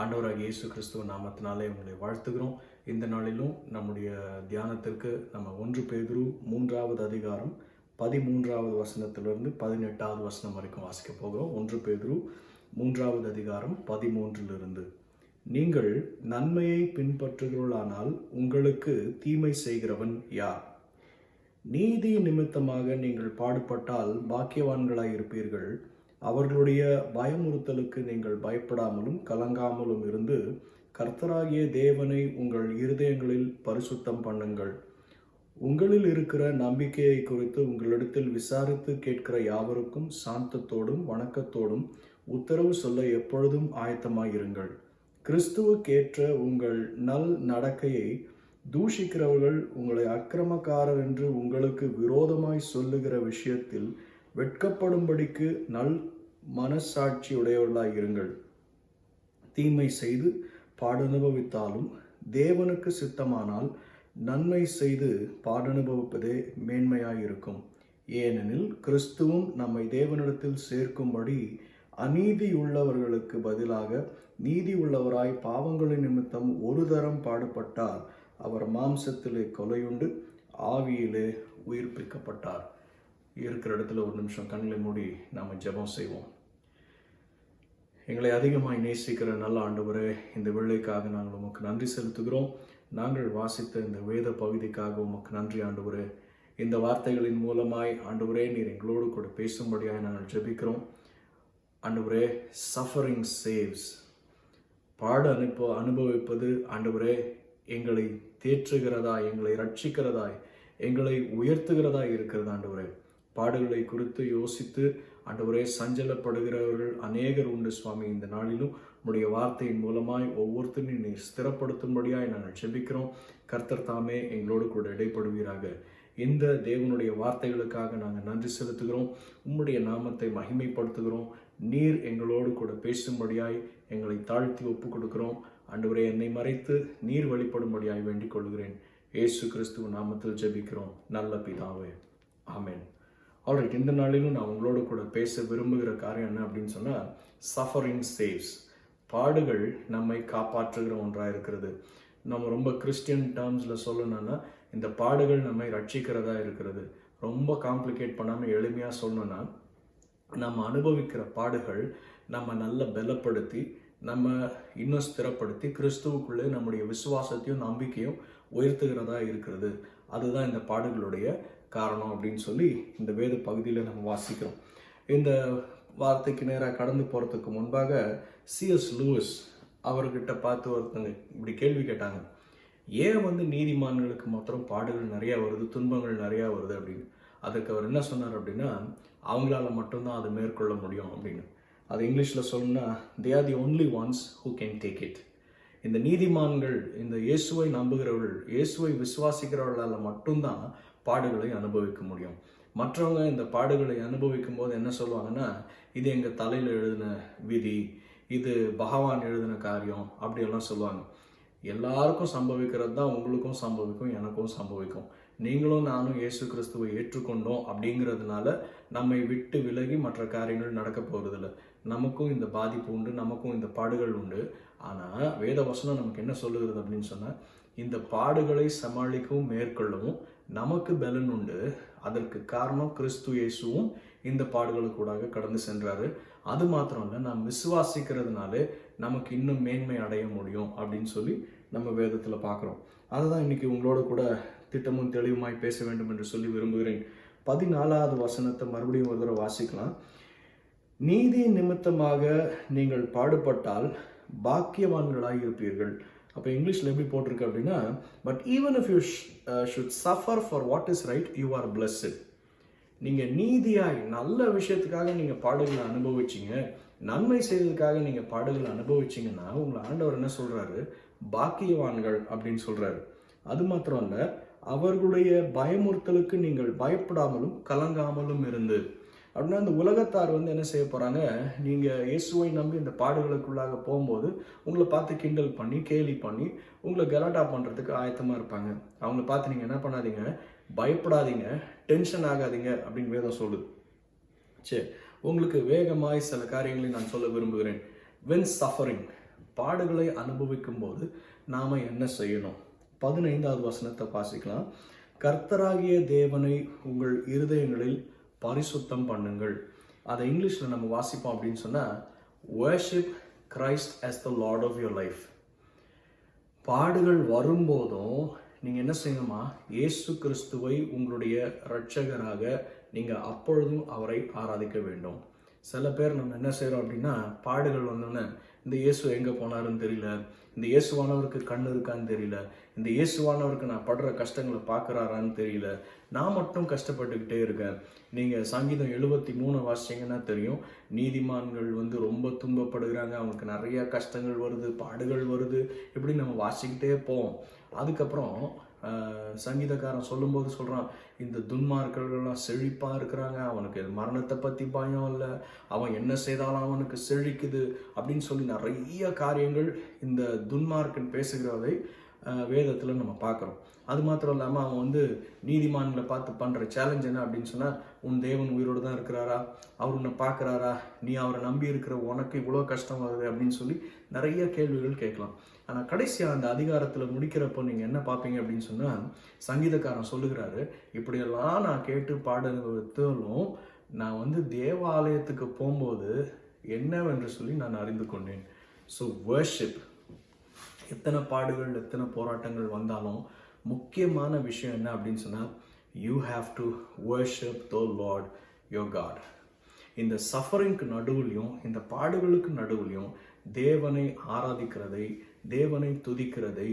ஆண்டவராகிய இயேசு கிறிஸ்துவ நாமத்தினாலே உங்களை வாழ்த்துகிறோம். இந்த நாளிலும் நம்முடைய தியானத்திற்கு நம்ம 1 பேதுரு 3வது அதிகாரம் 13வது வசனத்திலிருந்து 18வது வசனம் வரைக்கும் வாசிக்க போகிறோம். 1 பேதுரு 3வது அதிகாரம் 13லிருந்து. நீங்கள் நன்மையை பின்பற்றுகிறவர்களானால் உங்களுக்கு தீமை செய்கிறவன் யார்? நீதி நிமித்தமாக நீங்கள் பாடுபட்டால் பாக்கியவான்களாய் இருப்பீர்கள். அவர்களுடைய பயமுறுத்தலுக்கு நீங்கள் பயப்படாமலும் கலங்காமலும் இருந்து கர்த்தராகிய தேவனை உங்கள் இருதயங்களில் பரிசுத்தம் பண்ணுங்கள். உங்களில் இருக்கிற நம்பிக்கையை குறித்து உங்களிடத்தில் விசாரித்து கேட்கிற யாவருக்கும் சாந்தத்தோடும் வணக்கத்தோடும் உத்தரவு சொல்ல எப்பொழுதும் ஆயத்தமாயிருங்கள். கிறிஸ்துவுக்கேற்ற உங்கள் நல் நடக்கையை தூஷிக்கிறவர்கள் உங்களை அக்கிரமக்காரர் என்று உங்களுக்கு விரோதமாய் சொல்லுகிற விஷயத்தில் வெட்கப்படும்படிக்கு நல் மனசாட்சி உடையவர்களாய் இருங்கள். தீமை செய்து பாடனுபவித்தாலும் தேவனுக்கு சித்தமானால் நன்மை செய்து பாடனுபவிப்பதே மேன்மையாயிருக்கும். ஏனெனில் கிறிஸ்துவும் நம்மை தேவனிடத்தில் சேர்க்கும்படி அநீதியுள்ளவர்களுக்கு பதிலாக நீதி உள்ளவராய் பாவங்களின் நிமித்தம் ஒரு தரம் பாடுபட்டார். அவர் மாம்சத்திலே கொலையுண்டு ஆவியிலே உயிர்ப்பிக்கப்பட்டார். இருக்கிற இடத்துல ஒரு நிமிஷம் கண்களை மூடி நாம் ஜெபம் செய்வோம். எங்களை அதிகமாய் நேசிக்கிற நல்ல ஆண்டவரே, இந்த வேளைக்காக நாங்கள் உமக்கு நன்றி செலுத்துகிறோம். நாங்கள் வாசித்த இந்த வேத பகுதிக்காக உமக்கு நன்றி ஆண்டவரே. இந்த வார்த்தைகளின் மூலமாய் ஆண்டவரே நீர் எங்களோடு கூட பேசும்படியாக நாங்கள் ஜெபிக்கிறோம். ஆண்டவரே, சஃபரிங் சேவ்ஸ், அனுபவிப்பது ஆண்டவரே எங்களை தேற்றுகிறதாய், எங்களை ரட்சிக்கிறதாய், எங்களை உயர்த்துகிறதாய் இருக்கிறது ஆண்டவரே. பாடுகளை குறித்து யோசித்து ஆண்டவரே சஞ்சலப்படுகிறவர்கள் அநேகர் உண்டு சுவாமி. இந்த நாளிலும் உடைய வார்த்தையின் மூலமாய் ஒவ்வொருத்தரையும் நீர் ஸ்திரப்படுத்தும்படியாய் நாங்கள் ஜெபிக்கிறோம். கர்த்தர் தாமே எங்களோடு கூட இடைப்படுவீராக. இந்த தேவனுடைய வார்த்தைகளுக்காக நாங்கள் நன்றி செலுத்துகிறோம். உம்முடைய நாமத்தை மகிமைப்படுத்துகிறோம். நீர் எங்களோடு கூட பேசும்படியாய் எங்களை தாழ்த்தி ஒப்பு கொடுக்கிறோம். ஆண்டவரே, என்னை மறைத்து நீர் வெளிப்படும்படியாய் வேண்டிக் கொள்கிறேன். இயேசு கிறிஸ்துவ நாமத்தில் ஜெபிக்கிறோம் நல்ல பிதாவே, ஆமென். ஆல்ரைட், இந்த நாளிலும் நான் உங்களோட கூட பேச விரும்புகிற காரியம் என்ன அப்படின்னு சொன்னால், சஃபரிங் சேவ்ஸ், பாடுகள் நம்மை காப்பாற்றுகிற ஒன்றாக இருக்கிறது. நம்ம ரொம்ப கிறிஸ்டியன் டேர்ம்ஸில் சொல்லணும்னா இந்த பாடுகள் நம்மை ரட்சிக்கிறதா இருக்கிறது. ரொம்ப காம்ப்ளிகேட் பண்ணாமல் எளிமையாக சொல்லணும்னா, நம்ம அனுபவிக்கிற பாடுகள் நம்ம நல்ல பலப்படுத்தி நம்ம இன்னும் ஸ்திரப்படுத்தி கிறிஸ்துவுக்குள்ளே நம்முடைய விசுவாசத்தையும் நம்பிக்கையும் உயர்த்துகிறதா இருக்கிறது. அதுதான் இந்த பாடுகளுடைய காரணம் அப்படின்னு சொல்லி இந்த வேத பகுதியில் நம்ம வாசிக்கிறோம். இந்த வார்த்தைக்கு நேராக கடந்து போகிறதுக்கு முன்பாக C.S. லூயிஸ் அவர்கிட்ட பார்த்து ஒருத்தங்க இப்படி கேள்வி கேட்டாங்க, ஏன் நீதிமான்களுக்கு மாத்திரம் பாடுகள் நிறையா வருது, துன்பங்கள் நிறையா வருது அப்படின்னு. அதுக்கு அவர் என்ன சொன்னார் அப்படின்னா, அவங்களால மட்டும்தான் அதை மேற்கொள்ள முடியும் அப்படின்னு. அது இங்கிலீஷில் சொல்லணும்னா, they are the only ones who can take it. இந்த நீதிமான்கள், இந்த இயேசுவை நம்புகிறவர்கள், இயேசுவை விசுவாசிக்கிறவர்களால் மட்டும்தான் பாடுகளை அனுபவிக்க முடியும். மற்றவங்க இந்த பாடுகளை அனுபவிக்கும் போது என்ன சொல்லுவாங்கன்னா, இது எங்கள் தலையில் எழுதின விதி, இது பகவான் எழுதின காரியம் அப்படியெல்லாம் சொல்லுவாங்க. எல்லாருக்கும் சம்பவிக்கிறது தான் உங்களுக்கும் சம்பவிக்கும், எனக்கும் சம்பவிக்கும். நீங்களும் நானும் இயேசு கிறிஸ்துவை ஏற்றுக்கொண்டோம் அப்படிங்கிறதுனால நம்மை விட்டு விலகி மற்ற காரியங்கள் நடக்க போகிறதில்ல. நமக்கும் இந்த பாதிப்பு உண்டு, நமக்கும் இந்த பாடுகள் உண்டு. ஆனால் வேத வசனம் நமக்கு என்ன சொல்லுகிறது அப்படின்னு சொன்னால், இந்த பாடுகளை சமாளிக்கவும் மேற்கொள்ளவும் நமக்கு பலன் உண்டு. அதற்கு காரணம் கிறிஸ்து இயேசுவும் இந்த பாடுகளுக்கூடாக கடந்து சென்றாரு. அது மாத்திரம் இல்லை, நாம் விசுவாசிக்கிறதுனாலே நமக்கு இன்னும் மேன்மை அடைய முடியும் அப்படின்னு சொல்லி நம்ம வேதத்தில் பார்க்குறோம். அதுதான் இன்னைக்கு உங்களோட கூட திட்டமும் தெளிவுமாய் பேச வேண்டும் என்று சொல்லி விரும்புகிறேன். 14வது வசனத்தை மறுபடியும் ஒரு தடவை வாசிக்கலாம். நீதி நிமித்தமாக நீங்கள் பாடுபட்டால் பாக்கியவான்களாய் இருப்பீர்கள். அப்போ இங்கிலீஷில் எப்படி போட்டிருக்கு அப்படின்னா, but even if you should suffer for what is right, you are blessed. நீங்கள் நீதியாய் நல்ல விஷயத்துக்காக நீங்கள் பாடுகளை அனுபவிச்சிங்க, நன்மை செய்வதற்காக நீங்கள் பாடுகளை அனுபவிச்சிங்கன்னா உங்களை ஆண்டவர் என்ன சொல்கிறாரு, பாக்கியவான்கள் அப்படின்னு சொல்கிறாரு. அது மாத்திரம் இல்லை, அவர்களுடைய பயமுறுத்தலுக்கு நீங்கள் பயப்படாமலும் கலங்காமலும் இருந்து. அப்படின்னா இந்த உலகத்தார் என்ன செய்ய போகிறாங்க, நீங்கள் இயேசுவை நம்பி இந்த பாடுகளுக்குள்ளாக போகும்போது உங்களை பார்த்து கிண்டல் பண்ணி கேலி பண்ணி உங்களை கலாட்டா பண்ணுறதுக்கு ஆயத்தமாக இருப்பாங்க. அவங்கள பார்த்து நீங்கள் என்ன பண்ணாதீங்க, பயப்படாதீங்க, டென்ஷன் ஆகாதீங்க அப்படின்னு வேதம் சொல்லுது. சரி, உங்களுக்கு வேகமாய் சில காரியங்களை நான் சொல்ல விரும்புகிறேன். when suffering, பாடுகளை அனுபவிக்கும் போது நாம் என்ன செய்யணும்? 15வது வசனத்தை வாசிக்கலாம். கர்த்தராகிய தேவனை உங்கள் இருதயங்களில் பரிசுத்தம் பண்ணுங்கள். அதை இங்கிலீஷில் நம்ம வாசிப்போம் அப்படின்னு சொன்னால், worship Christ as the Lord of your life. பாடுகள் வரும்போதும் நீங்கள் என்ன செய்யணுமா? இயேசு கிறிஸ்துவை உங்களுடைய இரட்சகராக நீங்கள் அப்பொழுதும் அவரை ஆராதிக்க வேண்டும். சில பேர் நம்ம என்ன செய்கிறோம் அப்படின்னா, பாடுகள் வந்தோன்னே இந்த இயேசு எங்கே போனாருன்னு தெரியல, இந்த இயேசுவானவருக்கு கண் இருக்கான்னு தெரியல, இந்த இயேசுவானவருக்கு நான் படுற கஷ்டங்களை பார்க்குறாரான்னு தெரியல, நான் மட்டும் கஷ்டப்பட்டுக்கிட்டே இருக்கேன். நீங்கள் சங்கீதம் 73 வாசிச்சிங்கன்னா தெரியும், நீதிமான்கள் ரொம்ப துன்பப்படுகிறாங்க, அவங்களுக்கு நிறைய கஷ்டங்கள் வருது, பாடுகள் வருது, இப்படி நம்ம வாசிக்கிட்டே போவோம். அதுக்கப்புறம் சங்கீதக்காரன் சொல்லும்போது சொல்கிறான், இந்த துன்மார்க்கர்கள்லாம் செழிப்பாக இருக்கிறாங்க, அவனுக்கு மரணத்தை பற்றி பயம் இல்லை, அவன் என்ன செய்தாலும் அவனுக்கு செழிக்குது அப்படின்னு சொல்லி நிறைய காரியங்கள் இந்த துன்மார்க்கன் பேசுகிறதை வேதத்தில் நம்ம பார்க்குறோம். அது மாத்திரம் இல்லாமல் அவன் நீதிமான்களை பார்த்து பண்ணுற சேலஞ்ச் என்ன அப்படின்னு சொன்னால், உன் தேவன் உயிரோடு தான் இருக்கிறாரா, அவர் உன்னை பார்க்குறாரா, நீ அவரை நம்பி இருக்கிற உனக்கு இவ்வளோ கஷ்டம் வருது அப்படின்னு சொல்லி நிறைய கேள்விகள் கேட்கலாம். ஆனால் கடைசியாக அந்த அதிகாரத்தில் முடிக்கிறப்போ நீங்கள் என்ன பார்ப்பீங்க அப்படின்னு சொன்னால், சங்கீதக்காரன் சொல்லுகிறாரு, இப்படியெல்லாம் நான் கேட்டு பாடுவதாலும் நான் தேவாலயத்துக்கு போகும்போது என்னவென்று சொல்லி நான் அறிந்து கொண்டேன். ஸோ வர்ஷிப், எத்தனை பாடுகள் எத்தனை போராட்டங்கள் வந்தாலும் முக்கியமான விஷயம் என்ன அப்படின்னு சொன்னால், you have to worship the lord your god. இந்த சஃபரிங்க்கு நடுவுலையும் இந்த பாடுகளுக்கு நடுவுலையும் தேவனை ஆராதிக்கிறதை, தேவனை துதிக்கிறதை,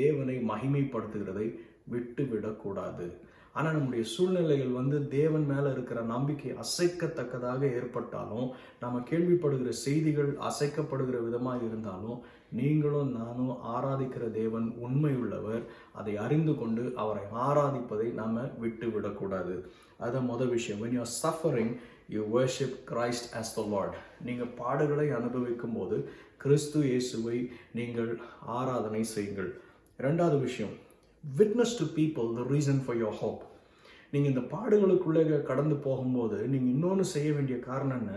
தேவனை மகிமைப்படுத்துகிறதை விட்டு விடக்கூடாது. ஆனால் நம்முடைய சூழ்நிலைகள் தேவன் மேலே இருக்கிற நம்பிக்கை அசைக்கத்தக்கதாக ஏற்பட்டாலும், நம்ம கேள்விப்படுகிற செய்திகள் அசைக்கப்படுகிற விதமாக இருந்தாலும், நீங்களும் நானும் ஆராதிக்கிற தேவன் உண்மையுள்ளவர், அதை அறிந்து கொண்டு அவரை ஆராதிப்பதை நாம் விட்டு விடக்கூடாது. அதுதான் முதல் விஷயம். when you are suffering, you worship Christ as the Lord. நீங்கள் பாடுகளை அனுபவிக்கும் போது கிறிஸ்து இயேசுவை நீங்கள் ஆராதனை செய்யுங்கள். இரண்டாவது விஷயம், witness to people the reason for your hope. நீங்கள் இந்த பாடுகளுக்குள்ளே கடந்து போகும்போது நீங்கள் இன்னொன்று செய்ய வேண்டிய காரணம் என்ன?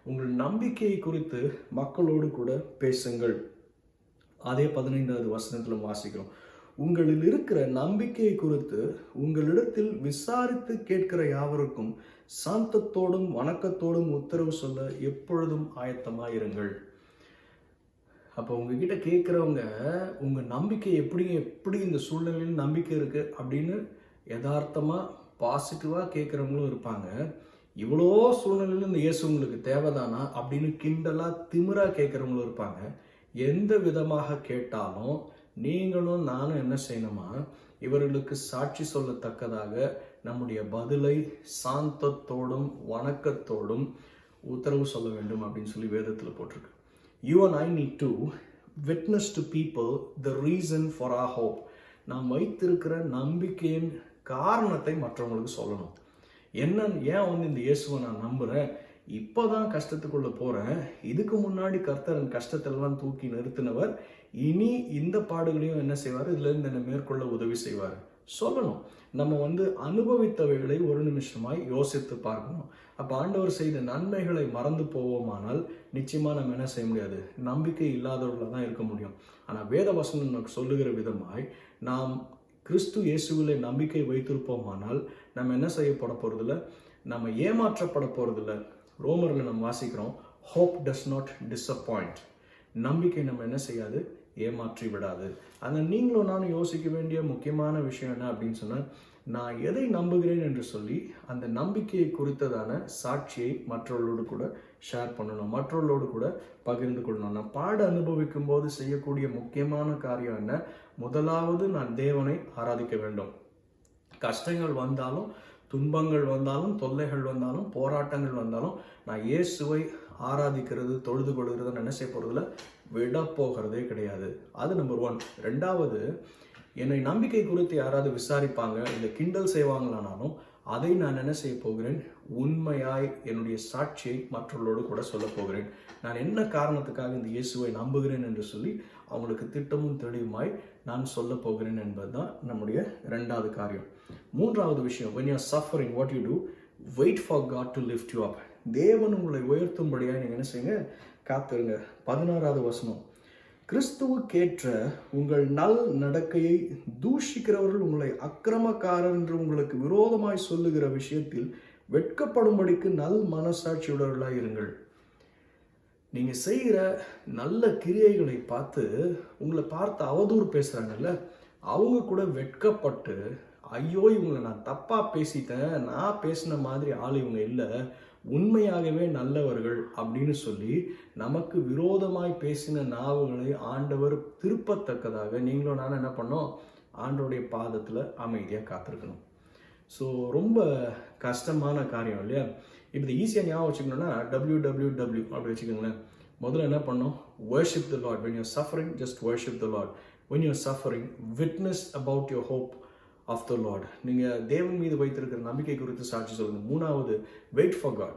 உங்கள் நம்பிக்கையை குறித்து மக்களோடு கூட பேசுங்கள். அதே 15வது வசனத்தில் வாசிக்கிறோம், உங்களில் இருக்கிற நம்பிக்கையை குறித்து உங்களிடத்தில் விசாரித்து கேட்கிற யாவருக்கும் சாந்தத்தோடும் வணக்கத்தோடும் உத்தரவு சொல்ல எப்பொழுதும் ஆயத்தமாயிருங்கள். அப்போ உங்ககிட்ட கேட்குறவங்க உங்கள் நம்பிக்கை எப்படி இந்த சூழ்நிலையில் நம்பிக்கை இருக்குது அப்படின்னு யதார்த்தமாக பாசிட்டிவாக கேட்குறவங்களும் இருப்பாங்க. இவ்வளோ சூழ்நிலையில் இந்த இயேசு உங்களுக்கு தேவைதானா அப்படின்னு கிண்டலாக திமிராக கேட்குறவங்களும் இருப்பாங்க. எந்த விதமாக கேட்டாலும் நீங்களும் நானும் என்ன செய்யணுமா? இவர்களுக்கு சாட்சி சொல்லத்தக்கதாக நம்முடைய பதிலை சாந்தத்தோடும் வணக்கத்தோடும் உத்தரவு சொல்ல வேண்டும் அப்படின்னு சொல்லி வேதத்தில் போட்டிருக்கு. You and I need to witness to people the reason for our hope. நாம் வைத்திருக்கிற நம்பிக்கையின் காரணத்தை மற்றவங்களுக்கு சொல்லணும். ஏன் இந்த இயேசுவை நான் நம்புகிறேன், இப்போ தான் கஷ்டத்துக்குள்ளே போகிறேன், இதுக்கு முன்னாடி கர்த்தர் கஷ்டத்தெல்லாம் தூக்கி நிறுத்தினவர், இனி இந்த பாடுகளையும் என்ன செய்வார், இதுலேருந்து என்னை மேற்கொள்ள உதவி செய்வார் சொல்லணும். நம்ம அனுபவித்தவைகளை ஒரு நிமிஷமாய் யோசித்து பார்க்கணும். அப்போ ஆண்டவர் செய்த நன்மைகளை மறந்து போவோமானால் நிச்சயமாக நம்ம என்ன செய்ய முடியாது? நம்பிக்கை இல்லாதவர்களாக தான் இருக்க முடியும். ஆனால் வேத வசனம் நமக்கு சொல்லுகிற விதமாய் நாம் கிறிஸ்து இயேசுவிலே நம்பிக்கை வைத்திருப்போமானால் நம்ம என்ன செய்யப்பட போகிறதில்ல, நம்ம ஏமாற்றப்பட போகிறதில்ல. ரோமரில் நம்ம வாசிக்கிறோம், hope does not disappoint. நம்பிக்கை நம்ம என்ன செய்யாது? ஏமாற்றி விடாது. ஆனால் நீங்களும் நானும் யோசிக்க வேண்டிய முக்கியமான விஷயம் என்ன அப்படின்னு சொன்னால், நான் எதை நம்புகிறேன் என்று சொல்லி அந்த நம்பிக்கையை குறித்ததான சாட்சியை மற்றவர்களோடு கூட ஷேர் பண்ணணும், மற்றவர்களோடு கூட பகிர்ந்து கொள்ளணும். நான் பாட அனுபவிக்கும் போது செய்யக்கூடிய முக்கியமான காரியம் என்ன? முதலாவது நான் தேவனை ஆராதிக்க வேண்டும். கஷ்டங்கள் வந்தாலும், துன்பங்கள் வந்தாலும், தொல்லைகள் வந்தாலும், போராட்டங்கள் வந்தாலும் நான் இயேசுவை ஆராதிக்கிறது, தொழுது கொள்கிறது என்ன செய்ய போகிறதுல விட போகிறதே கிடையாது. அது நம்பர் 1. ரெண்டாவது, என்னை நம்பிக்கை குறித்து யாராவது விசாரிப்பாங்க, இல்லை கிண்டல் செய்வாங்களானாலும் அதை நான் என்ன செய்ய போகிறேன்? உண்மையாய் என்னுடைய சாட்சியை மற்றவர்களோடு கூட சொல்ல போகிறேன். நான் என்ன காரணத்துக்காக இந்த இயேசுவை நம்புகிறேன் என்று சொல்லி அவங்களுக்கு திட்டமும் தெளிவுமாய் நான் சொல்ல போகிறேன் என்பது தான் நம்முடைய இரண்டாவது காரியம். மூன்றாவது விஷயம், when you are suffering, what you do, wait for God to lift you up. தேவன் உங்களை உயர்த்தும்படியாக நீங்கள் என்ன செய்யுங்க? காத்திருங்க. 16வது வசனம், கிறிஸ்துவுக்கேற்ற உங்கள் நல் நடக்கையை தூஷிக்கிறவர்கள் உங்களை அக்கிரமக்காரர் என்று உங்களுக்கு விரோதமாய் சொல்லுகிற விஷயத்தில் வெட்கப்படும்படிக்கு நல் மனசாட்சியுள்ளவர்களாய் இருங்கள். நீங்க செய்கிற நல்ல கிரியைகளை பார்த்து உங்களை பார்த்து அவதூறு பேசுறாங்கல்ல, அவங்க கூட வெட்கப்பட்டு, ஐயோ இவங்களை நான் தப்பா பேசிட்டேன், நான் பேசின மாதிரி ஆள் இவங்க இல்லை, உண்மையாகவே நல்லவர்கள் அப்படின்னு சொல்லி நமக்கு விரோதமாய் பேசின நாவுகளை ஆண்டவர் திருப்பத்தக்கதாக நீங்களும் நானும் என்ன பண்ணோம், ஆண்டவருடைய பாதத்தில் அமைதியாக காத்திருக்கணும். ஸோ ரொம்ப கஷ்டமான காரியம் இல்லையா? இப்படி ஈஸியாக ஞாபகம் வச்சுக்கணும்னா WWW அப்படி வச்சுக்கோங்களேன். முதல்ல என்ன பண்ணோம், worship the Lord. When you're suffering, just worship the Lord. When you're suffering, witness about your hope of the Lord. நீங்கள் தேவன் மீது வைத்திருக்கிற நம்பிக்கை குறித்து சாட்சி சொல்லுங்கள். மூணாவது, wait for God.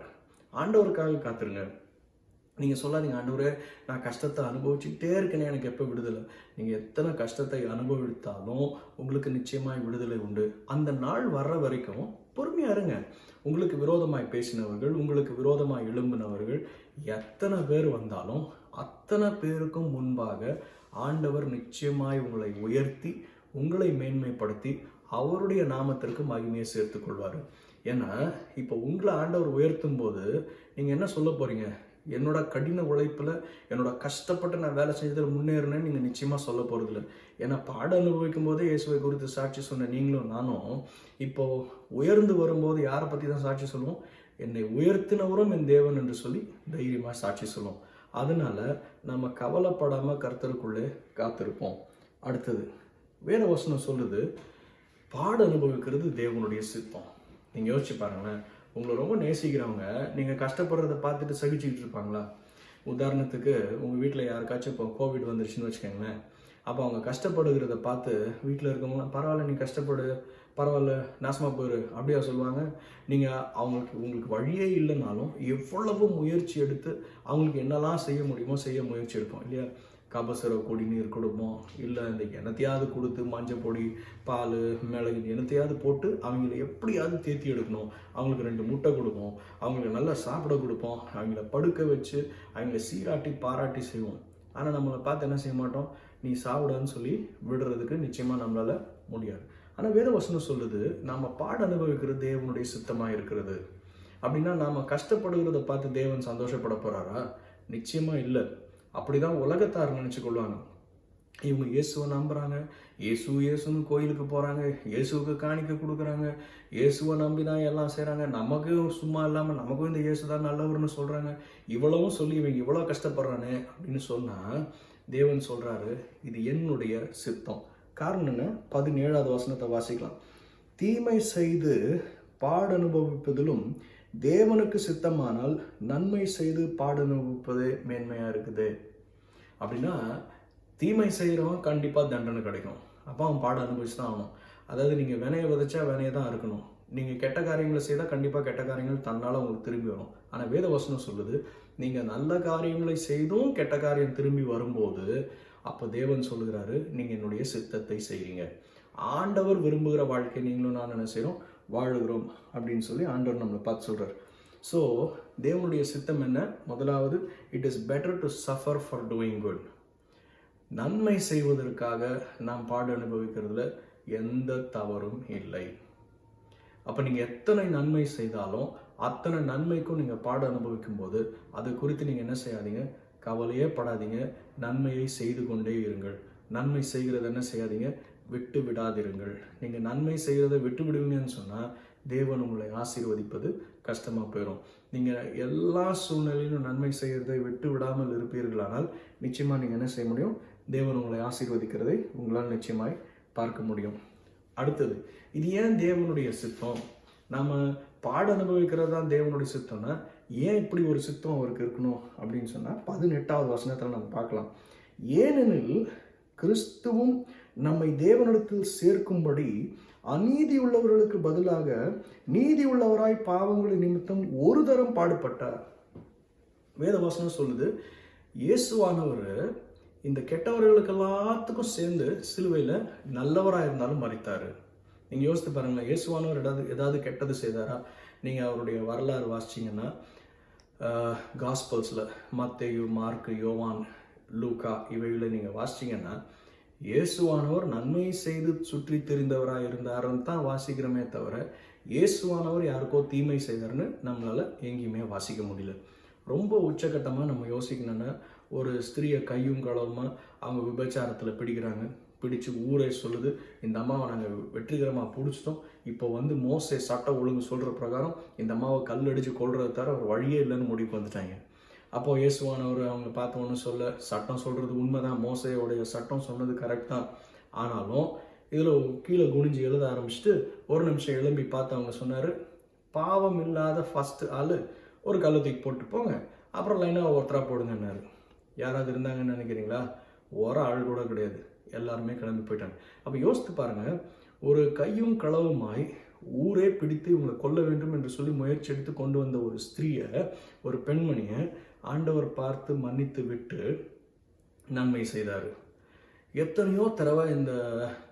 ஆண்டவருக்காக காத்துருங்க. நீங்கள் சொல்லாதீங்க, ஆண்டவரே நான் கஷ்டத்தை அனுபவிச்சுக்கிட்டே இருக்கேனே, எனக்கு எப்போ விடுதலை? நீங்கள் எத்தனை கஷ்டத்தை அனுபவித்தாலும் உங்களுக்கு நிச்சயமாய் விடுதலை உண்டு. அந்த நாள் வர்ற வரைக்கும் பொறுமையாக இருங்க. உங்களுக்கு விரோதமாய் பேசினவர்கள், உங்களுக்கு விரோதமாய் எழும்பினவர்கள் எத்தனை பேர் வந்தாலும் அத்தனை பேருக்கும் முன்பாக ஆண்டவர் நிச்சயமாய் உங்களை உயர்த்தி உங்களை மேன்மைப்படுத்தி அவருடைய நாமத்திற்கு மகிமையை சேர்த்து கொள்வார். ஏன்னா இப்போ உங்களை ஆண்டவர் உயர்த்தும் போது நீங்கள் என்ன சொல்ல போகிறீங்க, என்னோட கடின உழைப்பில் என்னோட கஷ்டப்பட்டு நான் வேலை செஞ்சதில் முன்னேறினேன்னு நீங்கள் நிச்சயமாக சொல்ல போகிறதில்ல. ஏன்னா பாடம் அனுபவிக்கும் போதே இயேசுவை குறித்து சாட்சி சொன்ன நீங்களும் நானும் இப்போது உயர்ந்து வரும்போது யாரை பற்றி தான் சாட்சி சொல்லுவோம், என்னை உயர்த்தினவரும் என் தேவன் என்று சொல்லி தைரியமாக சாட்சி சொல்லுவோம். அதனால நம்ம கவலைப்படாமல் கர்த்தருக்குள்ளே காத்திருப்போம். அடுத்தது வேத வசனம் சொல்லுது, பாட அனுபவிக்கிறது தேவனுடைய சித்தம். நீங்கள் யோசிச்சு பாருங்களேன், உங்களை ரொம்ப நேசிக்கிறவங்க நீங்கள் கஷ்டப்படுறத பார்த்துட்டு சகிச்சுக்கிட்டு இருப்பாங்களா? உதாரணத்துக்கு உங்கள் வீட்டில் யாருக்காச்சும் இப்போ கோவிட் வந்துருச்சுன்னு வச்சுக்கோங்களேன். அப்போ அவங்க கஷ்டப்படுகிறத பார்த்து வீட்டில் இருக்கவங்க, பரவாயில்ல நீ கஷ்டப்படு, பரவாயில்ல நாசமாக போயிரு அப்படியா சொல்லுவாங்க? நீங்கள் உங்களுக்கு வழியே இல்லைனாலும் எவ்வளவு முயற்சி எடுத்து அவங்களுக்கு என்னெல்லாம் செய்ய முடியுமோ செய்ய முயற்சி எடுப்போம் இல்லையா? கபசுர குடிநீர் கொடுப்போம், இல்லை இந்த எண்ணத்தையாவது கொடுத்து மஞ்சள் பொடி, பால், மிளகு எண்ணத்தையாவது போட்டு அவங்கள எப்படியாவது தேத்தி எடுக்கணும். அவங்களுக்கு 2 முட்டை கொடுப்போம், அவங்களுக்கு நல்லா சாப்பிட கொடுப்போம், அவங்கள படுக்க வச்சு அவங்கள சீராட்டி பாராட்டி செய்வோம். ஆனால் நம்மளை பார்த்து என்ன செய்ய மாட்டோம், நீ சாப்பிடான்னு சொல்லி விடுறதுக்கு நிச்சயமாக நம்மளால் முடியாது. ஆனால் வேத வசனம் சொல்லுது, நாம் பாட அனுபவிக்கிறது தேவனுடைய சித்தமாக இருக்கிறது. அப்படின்னா நாம் கஷ்டப்படுகிறத பார்த்து தேவன் சந்தோஷப்பட போகிறாரா? நிச்சயமாக இல்லை. அப்படிதான் உலகத்தார் நினச்சி கொள்வாங்க. இவங்க இயேசுவை நம்புகிறாங்க, இயேசுன்னு கோயிலுக்கு போகிறாங்க, இயேசுவுக்கு காணிக்க கொடுக்குறாங்க, இயேசுவை நம்பி தான் எல்லாம் செய்கிறாங்க, நமக்கும் சும்மா இல்லாமல் நமக்கும் இந்த இயேசு தான் நல்லவர்னு சொல்கிறாங்க. இவ்வளவும் சொல்லி இவங்க இவ்வளோ கஷ்டப்படுறானே அப்படின்னு சொன்னால் தேவன் சொல்கிறாரு, இது என்னுடைய சித்தம். காரணம் என்ன? 17வது வசனத்தை வாசிக்கலாம். தீமை செய்து பாட அனுபவிப்பதிலும் தேவனுக்கு சித்தமானால் நன்மை செய்து பாட அனுபவிப்பதே மேன்மையாக இருக்குது. அப்படின்னா தீமை செய்கிறவன் கண்டிப்பாக தண்டனை கிடைக்கும், அப்போ அவன் பாட அனுபவிச்சு தான் ஆகணும். அதாவது நீங்கள் வினையை விதைச்சா வினையை தான் இருக்கணும். நீங்கள் கெட்ட காரியங்களை செய்தால் கண்டிப்பாக கெட்ட காரியங்கள் தன்னால் உங்களுக்கு திரும்பி வரும். ஆனால் வேத வசனம் சொல்லுது, நீங்கள் நல்ல காரியங்களை செய்தும் கெட்ட காரியம் திரும்பி வரும்போது அப்போ தேவன் சொல்லுகிறாரு, நீங்கள் என்னுடைய சித்தத்தை செய்கிறீங்க. ஆண்டவர் விரும்புகிற வாழ்க்கை நீங்களும் நான் என்ன செய்கிறோம், வாழுகிறோம் அப்படின்னு சொல்லி ஆண்டவர் நம்மளை பார்த்து சொல்கிறார். ஸோ தேவனுடைய சித்தம் என்ன? முதலாவது, it is better to suffer for doing good. நன்மை செய்வதற்காக நாம் பாடு அனுபவிக்கிறதுல எந்த தவறும் இல்லை. அப்போ நீங்கள் எத்தனை நன்மை செய்தாலும் அத்தனை நன்மைக்கும் நீங்கள் பாடு அனுபவிக்கும் போது அது குறித்து நீங்கள் என்ன செய்யாதீங்க, கவலையே படாதீங்க, நன்மையை செய்து கொண்டே இருங்கள். நன்மை செய்கிறது என்ன செய்யாதீங்க, விட்டு விடாதிருங்கள். நீங்கள் நன்மை செய்கிறத விட்டு விடுவீங்கன்னு சொன்னால் தேவன் உங்களை ஆசீர்வதிப்பது கஷ்டமாக போயிடும். நீங்கள் எல்லா சூழ்நிலையிலும் நன்மை செய்கிறதை விட்டு விடாமல் இருப்பீர்களானால் நிச்சயமாக நீங்கள் என்ன செய்ய முடியும், தேவன் உங்களை ஆசீர்வதிக்கிறதை உங்களால் நிச்சயமாய் பார்க்க முடியும். அடுத்தது, இது ஏன் தேவனுடைய சித்தம்? நாம் பாட அனுபவிக்கிறது தான் தேவனுடைய சித்தம்னா ஏன் இப்படி ஒரு சித்தம் அவருக்கு இருக்கணும் அப்படின்னு சொன்னால் 18வது வசனத்தில் நம்ம பார்க்கலாம். ஏனெனில் கிறிஸ்துவும் நம்மை தேவனிடத்தில் சேர்க்கும்படி அநீதி உள்ளவர்களுக்கு பதிலாக நீதி உள்ளவராய் பாவங்களின் நிமித்தம் ஒரு தரம் பாடுபட்டார். வேதவசனம் சொல்லுது, இயேசுவானவர் இந்த கெட்டவர்களுக்கு எல்லாத்துக்கும் சேர்ந்து சிலுவையில் நல்லவராக இருந்தாலும் மரித்தார். நீங்கள் யோசித்து பாருங்களேன், இயேசுவானவர் ஏதாவது கெட்டது செய்தாரா? நீங்கள் அவருடைய வரலாறு வாசிச்சிங்கன்னா காஸ்பல்ஸில் மத்தேயு, மார்க்கு, யோவான், லூக்கா இவைகளை நீங்கள் வாசிச்சிங்கன்னா இயேசுவானவர் நன்மை செய்து சுற்றி தெரிந்தவராக இருந்தாருன்னு தான் வாசிக்கிறோமே தவிர இயேசுவானவர் யாருக்கோ தீமை செய்தார்னு நம்மளால் எங்கேயுமே வாசிக்க முடியல. ரொம்ப உச்சகட்டமாக நம்ம யோசிக்கணும்னா, ஒரு ஸ்திரியை கையும் களவுமா அவங்க விபச்சாரத்தில் பிடிக்கிறாங்க. பிடிச்சு ஊரே சொல்லுது, இந்த அம்மாவை நாங்கள் வெற்றிகரமாக பிடிச்சிட்டோம், இப்போ மோசே சட்ட ஒழுங்கு சொல்கிற பிரகாரம் இந்த அம்மாவை கல் அடித்து கொள்றதை தவிர ஒரு வழியே இல்லைன்னு முடிவுக்கு வந்துட்டாங்க. அப்போது இயேசுவானவர் அவங்க பார்த்தவொன்னு சொல்ல, சட்டம் சொல்கிறது உண்மைதான், மோசையோடைய சட்டம் சொன்னது கரெக்ட் தான், ஆனாலும் இதில் கீழே குனிஞ்சு எழுத ஆரம்பிச்சுட்டு ஒரு நிமிஷம் எழும்பி பார்த்து அவங்க சொன்னார், பாவம் இல்லாத ஃபஸ்ட்டு ஆள் ஒரு கல்லை தூக்கி போட்டு போங்க, அப்புறம் லைனாக ஒருத்தராக போடுங்கன்னாரு. யாராவது இருந்தாங்கன்னு நினைக்கிறீங்களா? ஒரு ஆள் கூட கிடையாது, எல்லாருமே கிளம்பி போயிட்டாங்க. அப்போ யோசித்து பாருங்கள், ஒரு கையும் களவுமாய் ஊரே பிடித்து இவங்களை கொல்ல வேண்டும் என்று சொல்லி முயற்சி எடுத்து கொண்டு வந்த ஒரு ஸ்திரீயை, ஒரு பெண்மணியை ஆண்டவர் பார்த்து மன்னித்து விட்டு நன்மை செய்தார். எத்தனையோ தடவை இந்த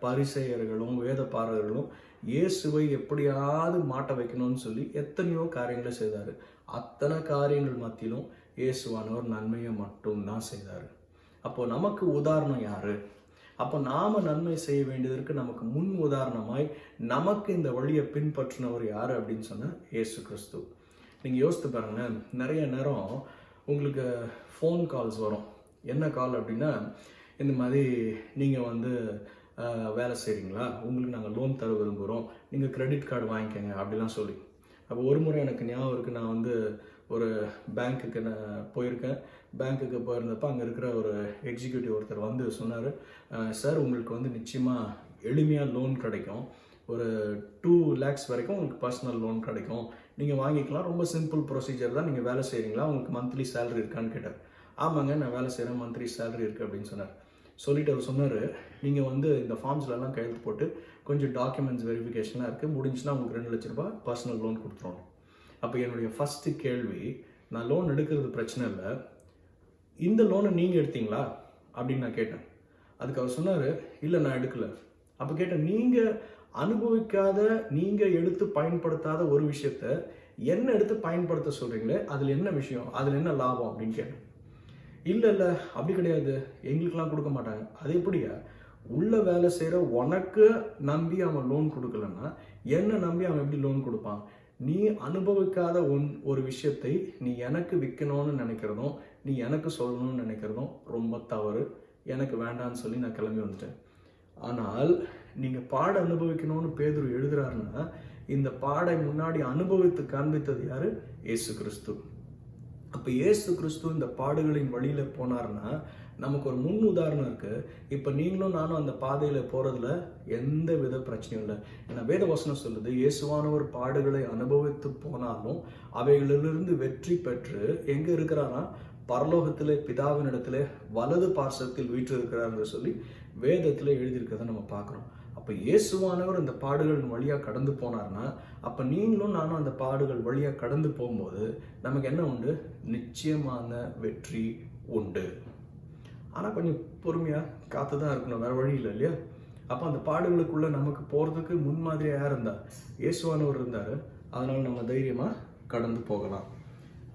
பரிசேயர்களும் வேத பாரகர்களும் இயேசுவை எப்படியாவது மாட்ட வைக்கணும்னு சொல்லி எத்தனையோ காரியங்களை செய்தார். அத்தனை காரியங்கள் மத்தியிலும் இயேசுவானவர் நன்மையை மட்டும்தான் செய்தார். அப்போ நமக்கு உதாரணம் யாரு? அப்போ நாம நன்மை செய்ய வேண்டியதற்கு நமக்கு முன் உதாரணமாய் நமக்கு இந்த வழியை பின்பற்றினவர் யாரு அப்படின்னு சொன்ன இயேசு கிறிஸ்து. நீங்கள் யோசித்து பாருங்க, நிறைய நேரம் உங்களுக்கு ஃபோன் கால்ஸ் வரும். என்ன கால் அப்படின்னா, இந்த மாதிரி நீங்கள் வேலை செய்கிறீங்களா, உங்களுக்கு நாங்கள் லோன் தர விரும்புகிறோம், நீங்கள் கிரெடிட் கார்டு வாங்கிக்கோங்க அப்படிலாம் சொல்லி. அப்போ ஒரு முறை எனக்கு ஞாபகம் இருக்குது, நான் ஒரு பேங்க்குக்கு நான் போயிருக்கேன். பேங்க்குக்கு போயிருந்தப்போ அங்கே இருக்கிற ஒரு எக்ஸிக்யூட்டிவ் ஒருத்தர் சொன்னார், சார் உங்களுக்கு நிச்சயமாக எளிமையாக லோன் கிடைக்கும், ஒரு 2 lakhs வரைக்கும் உங்களுக்கு பர்சனல் லோன் கிடைக்கும், நீங்கள் வாங்கிக்கலாம், ரொம்ப சிம்பிள் ப்ரொசீஜர் தான், நீங்கள் வேலை செய்கிறீங்களா, உங்களுக்கு மந்த்லி சேலரி இருக்கான்னு கேட்டார். ஆமாங்க நான் வேலை செய்கிறேன், மந்த்லி சேலரி இருக்குது அப்படின்னு சொன்னார். சொல்லிட்டு அவர் சொன்னார், நீங்கள் இந்த ஃபார்ம்ஸ்லாம் கையெழுத்து போட்டு கொஞ்சம் டாக்குமெண்ட்ஸ் வெரிஃபிகேஷன்லாம் இருக்குது, முடிஞ்சுன்னா உங்களுக்கு 2 லட்ச ரூபாய் பர்சனல் லோன் கொடுத்துருவோம். அப்போ என்னுடைய ஃபஸ்ட்டு கேள்வி, நான் லோன் எடுக்கிறது பிரச்சனை இல்லை, இந்த லோனை நீங்கள் எடுத்தீங்களா அப்படின்னு நான் கேட்டேன். அதுக்கு அவர் சொன்னார், இல்லை நான் எடுக்கலை. அப்போ கேட்டேன், நீங்கள் அனுபவிக்காத, நீங்கள் எடுத்து பயன்படுத்தாத ஒரு விஷயத்த என்ன எடுத்து பயன்படுத்த சொல்கிறீங்களே, அதில் என்ன விஷயம், அதில் என்ன லாபம் அப்படின்னு கேட்டேன். இல்லை அப்படி கிடையாது, எங்களுக்கெல்லாம் கொடுக்க மாட்டாங்க. அது எப்படியா, உள்ள வேலை செய்கிற உனக்கு நம்பி அவன் லோன் கொடுக்கலன்னா என்ன நம்பி அவன் எப்படி லோன் கொடுப்பான்? நீ அனுபவிக்காத ஒரு விஷயத்தை நீ எனக்கு விற்கணும்னு நினைக்கிறதும் நீ எனக்கு சொல்லணும்னு நினைக்கிறதும் ரொம்ப தவறு, எனக்கு வேண்டான்னு சொல்லி நான் கிளம்பி வந்துட்டேன். ஆனால் நீங்கள் பாட அனுபவிக்கணும்னு பேதுரு எழுதுறாருன்னா, இந்த பாடை முன்னாடி அனுபவித்து காண்பித்தது யாரு? இயேசு கிறிஸ்து. அப்போ இயேசு கிறிஸ்து இந்த பாடுகளின் வழியில் போனார்னா நமக்கு ஒரு முன் உதாரணம் இருக்குது. இப்போ நீங்களும் நானும் அந்த பாதையில் போகிறதுல எந்த வித பிரச்சனையும் இல்லை. ஏன்னா வேத வசனம் சொல்லுது, இயேசுவானவர் பாடுகளை அனுபவித்து போனாலும் அவைகளிலிருந்து வெற்றி பெற்று எங்கே இருக்கிறாரா? பரலோகத்திலே பிதாவினிடத்துல வலது பார்சத்தில் வீற்றிருக்கிறார் என்று சொல்லி வேதத்தில் எழுதியிருக்கிறத நம்ம பார்க்குறோம். அப்போ இயேசுவானவர் இந்த பாடுகளின் வழியாக கடந்து போனார்னா, அப்போ நீங்களும் நானும் அந்த பாடுகள் வழியாக கடந்து போகும்போது நமக்கு என்ன உண்டு? நிச்சயமான வெற்றி உண்டு. ஆனால் கொஞ்சம் பொறுமையாக காத்து தான் இருக்கணும், வேறு வழி இல்லை இல்லையா? அப்போ அந்த பாடுகளுக்குள்ளே நமக்கு போகிறதுக்கு முன்மாதிரியாக யார் இருந்தார்? இயேசுவானவர் இருந்தார். அதனால் நம்ம தைரியமாக கடந்து போகலாம்.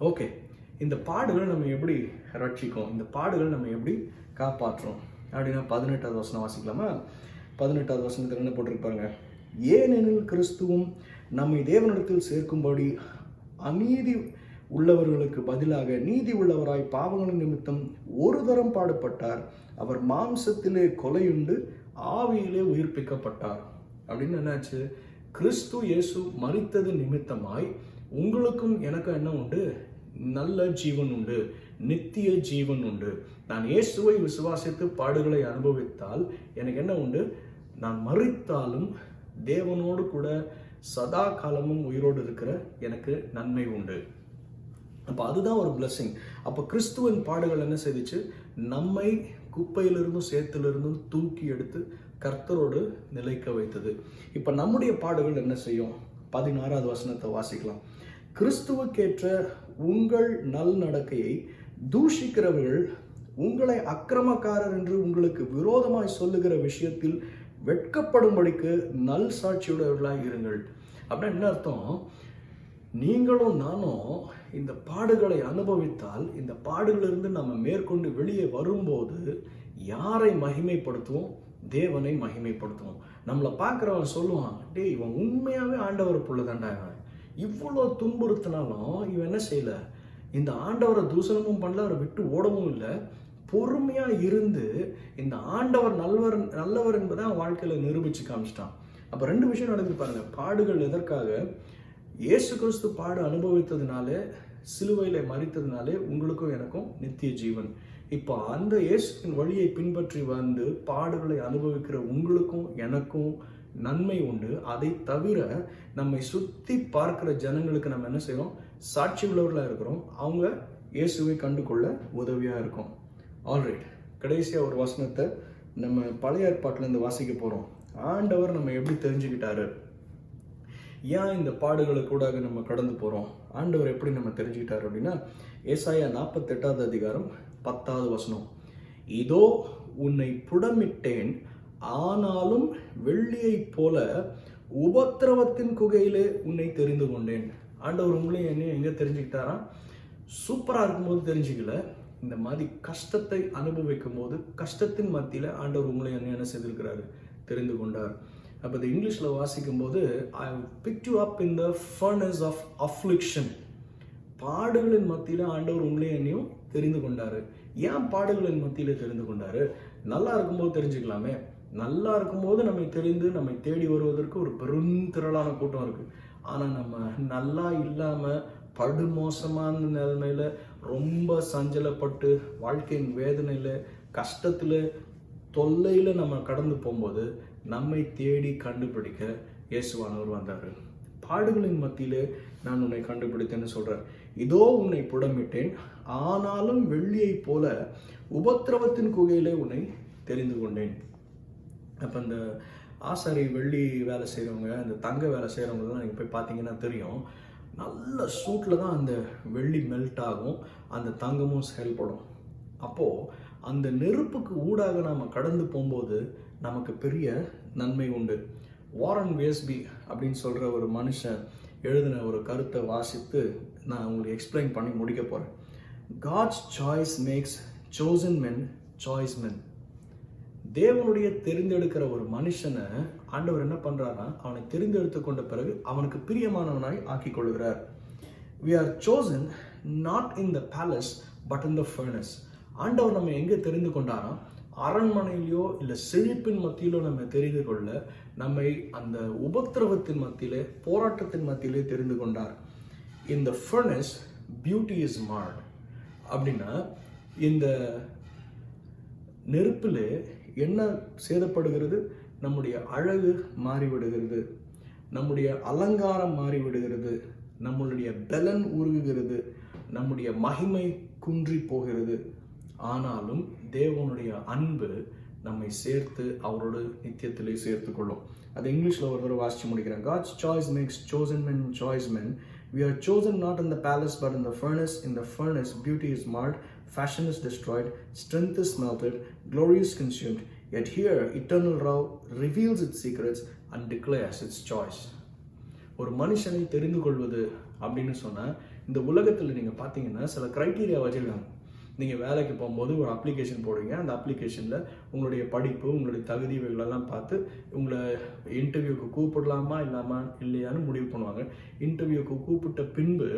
ஓகே, இந்த பாடுகள் நம்ம எப்படி ரட்சிக்கும், இந்த பாடுகள் நம்ம எப்படி காப்பாற்றுறோம் அப்படின்னா 18வது வசனம் வாசிக்கலாமா? 18வது வசனத்தில் என்ன போட்டிருப்பாங்க? ஏனெனில் கிறிஸ்துவும் நம்மை தேவனிடத்தில் சேர்க்கும்படி அநீதி உள்ளவர்களுக்கு பதிலாக நீதி உள்ளவராய் பாவங்களின் நிமித்தம் ஒரு தரம் பாடுபட்டார், அவர் மாம்சத்திலே கொலையுண்டு ஆவியிலே உயிர்ப்பிக்கப்பட்டார். அப்படின்னு என்னாச்சு? கிறிஸ்து இயேசு மரித்தது நிமித்தமாய் உங்களுக்கும் எனக்கும் என்ன உண்டு? நல்ல ஜீவன் உண்டு, நித்திய ஜீவன் உண்டு. நான் இயேசுவை விசுவாசித்து பாடுகளை அனுபவித்தால் எனக்கு என்ன உண்டு? நான் மரித்தாலும் தேவனோடு கூட சதா காலமும் உயிரோடு இருக்கிற எனக்கு நன்மை உண்டு. அப்போ அதுதான் ஒரு பிளஸிங். அப்போ கிறிஸ்துவின் பாடுகள் என்ன செய்துச்சு? நம்மை குப்பையிலிருந்தும் சேத்திலிருந்தும் தூக்கி எடுத்து கர்த்தரோடு நிலைக்க வைத்தது. இப்போ நம்முடைய பாடுகள் என்ன செய்யும்? 16வது வசனத்தை வாசிக்கலாம். கிறிஸ்துவுக்கேற்ற உங்கள் நல் நடக்கையை தூஷிக்கிறவர்கள் உங்களை அக்கிரமக்காரர் என்று உங்களுக்கு விரோதமாய் சொல்லுகிற விஷயத்தில் வெட்கப்படும்படிக்கு நல் சாட்சியுடையவர்களாக இருங்கள். அப்படின்னா என்ன அர்த்தம்? நீங்களும் நானும் இந்த பாடுகளை அனுபவித்தால், இந்த பாடுகளிலிருந்து நம்ம மேற்கொண்டு வெளியே வரும்போது யாரை மகிமைப்படுத்துவோம்? தேவனை மகிமைப்படுத்துவோம். நம்மளை பார்க்குறவன் சொல்லுவான், டேய் இவன் உண்மையாகவே ஆண்டவர் புள்ள தாண்டா, இவன் இவ்வளோ துன்புறுத்தினாலும் இவன் என்ன செய்யல, இந்த ஆண்டவரை தூசணமும் பண்ணல, அவரை விட்டு ஓடவும் இல்லை, பொறுமையாக இருந்து இந்த ஆண்டவர் நல்லவர் என்பதை அவன் வாழ்க்கையில் நிரூபித்து காமிச்சிட்டான். அப்போ 2 விஷயம் நடக்குது பாருங்க. பாடுகள் எதற்காக? இயேசு கிறிஸ்து பாடு அனுபவித்ததுனாலே, சிலுவையில மரித்ததுனாலே உங்களுக்கும் எனக்கும் நித்திய ஜீவன். இப்போ அந்த இயேசுவின் வழியை பின்பற்றி வந்து பாடுகளை அனுபவிக்கிற உங்களுக்கும் எனக்கும் நன்மை உண்டு. அதை தவிர நம்மை சுற்றி பார்க்கிற ஜனங்களுக்கு நம்ம என்ன செய்யறோம்? சாட்சி உள்ளவர்களாக இருக்கிறோம். அவங்க இயேசுவை கண்டுகொள்ள உதவியாக இருக்கும். ஆல்ரைட், கடைசியாக ஒரு வசனத்தை நம்ம பழைய ஏற்பாட்டிலேருந்து வாசிக்க போகிறோம். ஆண்டவர் நம்ம எப்படி தெரிஞ்சுக்கிட்டாரு? ஏன் இந்த பாடுகளை கூட நம்ம கடந்து போகிறோம்? ஆண்டவர் எப்படி நம்ம தெரிஞ்சுக்கிட்டாரு அப்படின்னா, ஏசாயா 48வது அதிகாரம் 10வது வசனம். இதோ உன்னை புடமிட்டேன், ஆனாலும் வெள்ளியைப் போல உபத்திரவத்தின் குகையிலே உன்னை தெரிந்து கொண்டேன். ஆண்டவர் உங்களையும் என்னையும் எங்கே தெரிஞ்சுக்கிட்டாராம்? சூப்பராக இருக்கும்போது தெரிஞ்சுக்கல, இந்த மாதிரி கஷ்டத்தை அனுபவிக்கும் போது, கஷ்டத்தின் மத்தியில் ஆண்டவர் உங்களையும் என்னையும் என்ன செய்திருக்கிறாரு? தெரிந்து கொண்டார். அப்போ இது இங்கிலீஷில் வாசிக்கும் போது, I picked you up in the furnace of affliction. பாடுகளின் மத்தியில் ஆண்டவர் உங்களையும் என்னையும் தெரிந்து கொண்டாரு. ஏன் பாடுகளின் மத்தியில் தெரிந்து கொண்டாரு? நல்லா இருக்கும்போது தெரிஞ்சுக்கலாமே. நல்லா இருக்கும்போது நம்மை தெரிந்து நம்மை தேடி வருவதற்கு ஒரு பெருந்திரளான கூட்டம் இருக்கு. ஆனால் நம்ம நல்லா இல்லாமல் படுமோசமான நிலைமையில, ரொம்ப சஞ்சலப்பட்டு வாழ்க்கையின் வேதனையில், கஷ்டத்தில், தொல்லையில் நம்ம கடந்து போகும்போது நம்மை தேடி கண்டுபிடிக்க இயேசுவானவர் வந்தார். பாடுகளின் மத்தியிலே நான் உன்னை கண்டுபிடித்தேன்னு சொல்றார். இதோ உன்னை புடமிட்டேன், ஆனாலும் வெள்ளியைப் போல உபத்திரவத்தின் குகையிலே உன்னை தெரிந்து கொண்டேன். அப்போ இந்த ஆசாரி வெள்ளி வேலை செய்கிறவங்க, இந்த தங்க வேலை செய்கிறவங்கலாம் நீங்கள் போய் பார்த்தீங்கன்னா தெரியும், நல்ல சூட்டில் தான் அந்த வெள்ளி மெல்ட் ஆகும், அந்த தங்கமும் செயல்படும். அப்போது அந்த நெருப்புக்கு ஊடாக நாம் கடந்து போகும்போது நமக்கு பெரிய நன்மை உண்டு. வாரன் வேஸ்பி அப்படின்னு சொல்கிற ஒரு மனுஷன் எழுதின ஒரு கருத்தை வாசித்து நான் உங்களுக்கு எக்ஸ்பிளைன் பண்ணி முடிக்க போகிறேன். God's choice makes chosen men choice men. தேவனுடைய தெரிந்தெடுக்கிற ஒரு மனுஷனை ஆண்டவர் என்ன பண்ணுறாருன்னா, அவனை தெரிந்தெடுத்து கொண்ட பிறகு அவனுக்கு பிரியமானவனாய் ஆக்கி கொள்கிறார். We are chosen not in the palace but in the furnace. ஆண்டவர் நம்ம எங்கே தெரிந்து கொண்டாரா? அரண்மனையிலையோ இல்லை செழிப்பின் மத்தியிலோ நம்ம தெரிந்து கொள்ள, நம்மை அந்த உபத்திரவத்தின் மத்தியிலே, போராட்டத்தின் மத்தியிலே தெரிந்து கொண்டார். இந்த furnace beauty is marred. அப்படின்னா இந்த நெருப்பில் என்ன சேதப்படுகிறது? நம்முடைய அழகு மாறிவிடுகிறது, நம்முடைய அலங்காரம் மாறிவிடுகிறது, நம்மளுடைய பலன் உருகுகிறது, நம்முடைய மகிமை குன்றி போகிறது. ஆனாலும் தேவனுடைய அன்பு நம்மை சேர்த்து அவரோடு நித்தியத்திலே சேர்த்து கொள்ளும். அது இங்கிலீஷில் ஒரு தடவை வாசிச்சு முடிக்கிறேன். God's choice makes chosen men choice men. We are chosen not in the palace but in the furnace. In the furnace beauty is marred, fashion is destroyed, strength is melted, glory is consumed. Yet here eternal love reveals its secrets and declares its choice. ஒரு மனுஷனை தெரிந்து கொள்வது அப்படின்னு சொன்னால், இந்த உலகத்தில் நீங்கள் பார்த்தீங்கன்னா சில க்ரைட்டீரியா வச்சுருக்காங்க. நீங்கள் வேலைக்கு போகும்போது ஒரு அப்ளிகேஷன் போடுவீங்க. அந்த அப்ளிகேஷனில் உங்களுடைய படிப்பு, உங்களுடைய தகுதி இவைகளெல்லாம் பார்த்து உங்களை இன்டர்வியூக்கு கூப்பிடலாமா இல்லையான்னு முடிவு பண்ணுவாங்க. இன்டர்வியூக்கு கூப்பிட்ட பின்பு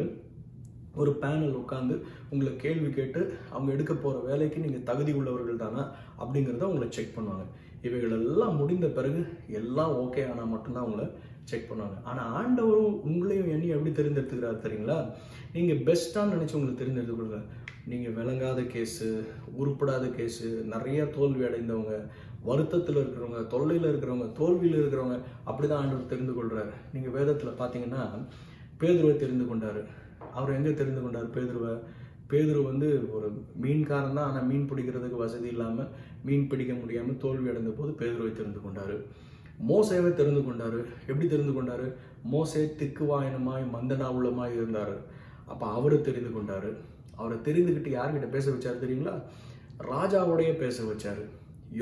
ஒரு பேனல் உட்காந்து உங்களை கேள்வி கேட்டு அவங்க எடுக்க போகிற வேலைக்கு நீங்கள் தகுதி உள்ளவர்கள் தானா அப்படிங்கிறத உங்களை செக் பண்ணுவாங்க. இவைகளெல்லாம் முடிந்த பிறகு எல்லாம் ஓகே ஆனால் மட்டும்தான் உங்களை செக் பண்ணுவாங்க. ஆனால் ஆண்டவரும் உங்களையும் என்னையும் எப்படி தெரிந்தெடுத்துக்கிறாரு தெரியுங்களா? நீங்கள் பெஸ்ட்டான்னு நினச்சி உங்களுக்கு தெரிந்தெடுத்துக்கொள்ளுங்க. நீங்கள் விளங்காத கேஸு, உருப்படாத கேஸு, நிறைய தோல்வி அடைந்தவங்க, வருத்தத்தில் இருக்கிறவங்க, தொல்லையில் இருக்கிறவங்க, தோல்வியில் இருக்கிறவங்க, அப்படி தான் ஆண்டவர் தெரிந்து கொள்கிறார். நீங்கள் வேதத்தில் பார்த்தீங்கன்னா பேதுருவை தெரிந்து கொண்டார். அவர் எங்கே தெரிந்து கொண்டார்? பேதுரு ஒரு மீன்காரன் தான். ஆனால் மீன் பிடிக்கிறதுக்கு வசதி இல்லாமல், மீன் பிடிக்க முடியாமல் தோல்வி அடைந்த போது பேதுருவை தெரிந்து கொண்டார். மோசேவை தெரிந்து கொண்டார். எப்படி தெரிந்து கொண்டார்? மோசே திக்குவாயனமாய் மந்தனாவுளமாய் இருந்தார். அப்போ அவரை தெரிந்து கொண்டார். அவரை தெரிந்துக்கிட்டு யார்கிட்ட பேச வச்சார் தெரியுங்களா? ராஜாவோடைய பேச வச்சார்.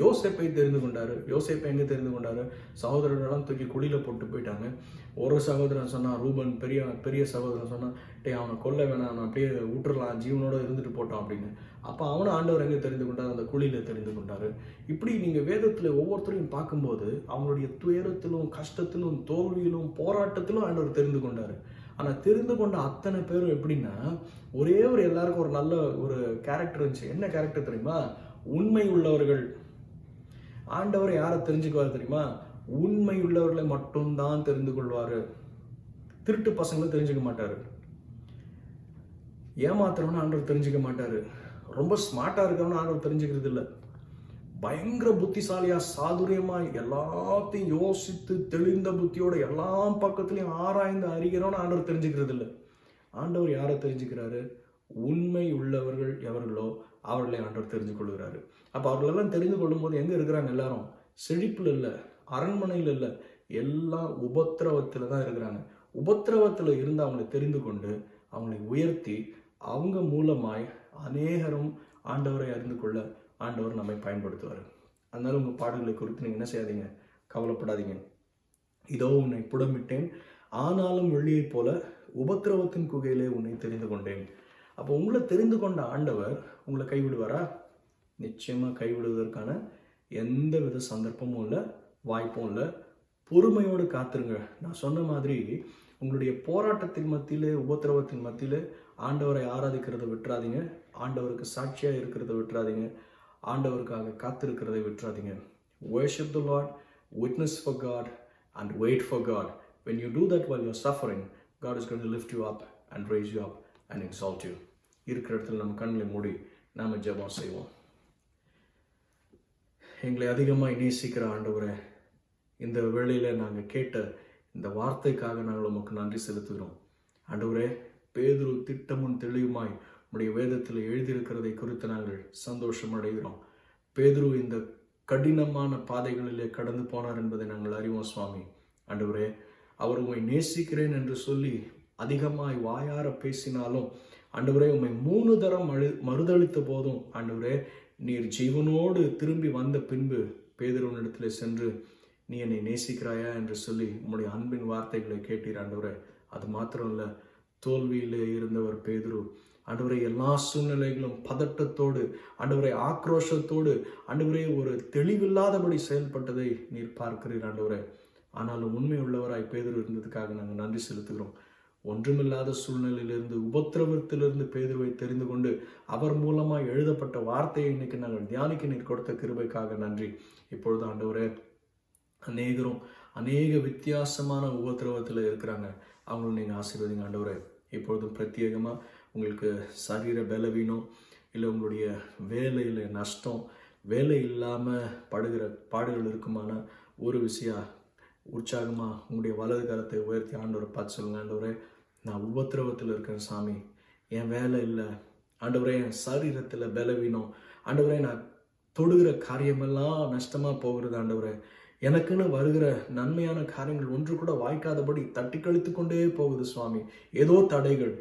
யோசேப்பை தெரிந்து கொண்டாரு. யோசேப்பை எங்கே தெரிந்து கொண்டாரு? சகோதரர்களெல்லாம் தூக்கி குழியில் போட்டு போயிட்டாங்க. ஒரு சகோதரன் சொன்னான், ரூபன் பெரிய பெரிய சகோதரன் சொன்னான், டே அவனை கொல்ல வேணாம், அவனை அப்படியே விட்டுறலாம், ஜீவனோட இருந்துட்டு போட்டான் அப்படின்னு. அப்போ அவனை ஆண்டவர் எங்கே தெரிந்து கொண்டார்? அந்த குழியில் தெரிந்து கொண்டாரு. இப்படி நீங்கள் வேதத்தில் ஒவ்வொருத்தரையும் பார்க்கும்போது அவங்களுடைய துயரத்திலும் கஷ்டத்திலும் தோல்வியிலும் போராட்டத்திலும் ஆண்டவர் தெரிந்து கொண்டாரு. ஆனால் தெரிந்து கொண்ட அத்தனை பேரும் எப்படின்னா, ஒரே ஒரு எல்லாருக்கும் ஒரு நல்ல ஒரு கேரக்டர் இருந்துச்சு. என்ன கேரக்டர் தெரியுமா? உண்மை உள்ளவர்கள். ஆண்டவர் யாரை தெரிஞ்சுக்குவார் தெரியுமா? உண்மை உள்ளவர்களை மட்டும்தான் தெரிந்து கொள்வாரு. திருட்டு பசங்களும் தெரிஞ்சுக்க மாட்டாரு. ஏமாத்துறவனு ஆண்டவர் தெரிஞ்சுக்க மாட்டாரு. ரொம்ப ஸ்மார்ட்டா இருக்கவனு ஆண்டவர் தெரிஞ்சுக்கிறது இல்லை. பயங்கர புத்திசாலியா சாதுரியமா எல்லாத்தையும் யோசித்து தெளிந்த புத்தியோட எல்லா பக்கத்திலையும் ஆராய்ந்து அறிகிறவனு ஆண்டவர் தெரிஞ்சுக்கிறது இல்லை. ஆண்டவர் யாரை தெரிஞ்சுக்கிறாரு? உண்மை உள்ளவர்கள் எவர்களோ அவர்களை ஆண்டவர் தெரிஞ்சு கொள்கிறாரு. அப்போ அவர்களெல்லாம் தெரிந்து கொள்ளும் போது எங்கே இருக்கிறாங்க? எல்லாரும் செழிப்பில் இல்லை, அரண்மனையில் இல்லை, எல்லாம் உபத்திரவத்தில் தான் இருக்கிறாங்க. உபத்திரவத்தில் இருந்து அவங்களை தெரிந்து கொண்டு அவங்களை உயர்த்தி அவங்க மூலமாய் அநேகரும் ஆண்டவரை அறிந்து கொள்ள ஆண்டவர் நம்மை பயன்படுத்துவார். அதனால உங்கள் பாடல்களை குறித்து நீங்கள் என்ன செய்யாதீங்க, கவலைப்படாதீங்க. இதோ உன்னை புடமிட்டேன், ஆனாலும் வெள்ளியைப் போல உபத்திரவத்தின் குகையிலே உன்னை தெரிந்து கொண்டேன். அப்போ உங்களை தெரிந்து கொண்ட ஆண்டவர் உங்களை கைவிடுவாரா? நிச்சயமாக கைவிடுவதற்கான எந்த வித சந்தர்ப்பமும் இல்லை, வாய்ப்பும் இல்லை. பொறுமையோடு காத்துருங்க. நான் சொன்ன மாதிரி உங்களுடைய போராட்டத்தின் மத்தியிலே, உபத்திரவத்தின் மத்தியிலே ஆண்டவரை ஆராதிக்கிறத விட்டுறாதீங்க. ஆண்டவருக்கு சாட்சியாக இருக்கிறத விட்டுறாதீங்க. ஆண்டவருக்காக காத்திருக்கிறதை விட்டுறாதீங்க. Worship the Lord, witness for God and wait for God. When you do that while you're suffering, God is going to lift you up and raise you up and exalt you. இருக்கிற இடத்துல நம்ம கண்களை மூடி நாம் ஜெபம் செய்வோம். எங்களை அதிகமாக நேசிக்கிற ஆண்டவரே, இந்த வேளையில் நாங்கள் கேட்ட இந்த வார்த்தைக்காக நாங்கள் உமக்கு நன்றி செலுத்துகிறோம். ஆண்டவரே, பேதுரு திட்டமும் தெளிவுமாய் உடைய வேதத்தில் எழுதியிருக்கிறதை குறித்து நாங்கள் சந்தோஷம் அடைகிறோம். பேதுரு இந்த கடினமான பாதைகளிலே கடந்து போனார் என்பதை நாங்கள் அறிவோம் சுவாமி. ஆண்டவரே, அவர் உம்மை நேசிக்கிறேன் என்று சொல்லி அதிகமாய் வாயார பேசினாலும் ஆண்டவரே, உம்மை 3 தரம் மறுதளித்த போதும் ஆண்டவரே, நீர் ஜீவனோடு திரும்பி வந்த பின்பு பேதுருவினிடத்தில் சென்று நீ என்னை நேசிக்கிறாயா என்று சொல்லி உம்முடைய அன்பின் வார்த்தைகளை கேட்டீர் ஆண்டவரே. அது மாத்திரம் இல்லை, தோல்வியிலே இருந்தவர் பேதுரு ஆண்டவரே எல்லா சூழ்நிலைகளும் பதட்டத்தோடு ஆண்டவரை ஆக்ரோஷத்தோடு ஆண்டவரே ஒரு தெளிவில்லாதபடி செயல்பட்டதை நீர் பார்க்கிறீர் ஆண்டவரே. ஆனாலும் உண்மை உள்ளவராய் பேதுரு இருந்ததுக்காக நாங்கள் நன்றி செலுத்துகிறோம். ஒன்றுமில்லாத சூழ்நிலையிலிருந்து, உபத்திரவத்திலிருந்து பேதுருவை தெரிந்து கொண்டு அவர் மூலமாக எழுதப்பட்ட வார்த்தையை இன்னைக்கு நாங்கள் தியானிக்க நீர் கொடுத்த கிருபைக்காக நன்றி. இப்பொழுது ஆண்டவரே, அநேக வித்தியாசமான உபத்திரவத்தில் இருக்கிறாங்க. அவங்களும் நீங்கள் ஆசீர்வதிங்க ஆண்டவரே. இப்பொழுதும் பிரத்யேகமாக உங்களுக்கு சரீர பலவீனம், இல்லை உங்களுடைய வேலையில் நஷ்டம், வேலை இல்லாமல் படுகிற பாடுகள் இருக்குமான ஒரு விஷயம் உற்சாகமாக உங்களுடைய வலது கரத்தை உயர்த்தி ஆண்டவரை பார்த்து சொல்லுங்கள். ஆண்டவரே, நான் உபத்திரவத்தில் இருக்கிறேன் சாமி, என் வேலை இல்லை ஆண்டவரே, என் சரீரத்தில் பலவீனம் ஆண்டவரே, நான் தொடுகிற காரியமெல்லாம் நஷ்டமாக போகிறது ஆண்டவரே, எனக்குன்னு வருகிற நன்மையான காரியங்கள் ஒன்று கூட வாய்க்காதபடி தட்டி கழித்து கொண்டே போகுது சுவாமி, ஏதோ தடைகள்.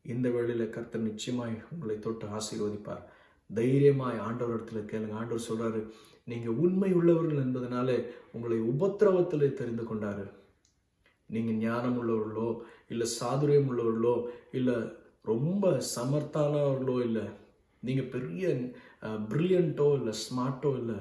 இந்த வேளையில் கர்த்தர் நிச்சயமாய் உங்களை தொட்டு ஆசீர்வதிப்பார். தைரியமாய் ஆண்டவர் இடத்துல கேளுங்க. ஆண்டவர் சொல்றாரு, நீங்க உண்மை உள்ளவர்கள் என்பதனால உங்களை உபத்திரவத்தில் தெரிந்து கொண்டாரு. நீங்க ஞானம் உள்ளவர்களோ, இல்லை சாதுரியம் உள்ளவர்களோ, இல்லை ரொம்ப சமர்த்தானவர்களோ, இல்லை நீங்க பெரிய பிரில்லியன்ட்டோ இல்லை ஸ்மார்ட்டோ இல்லை,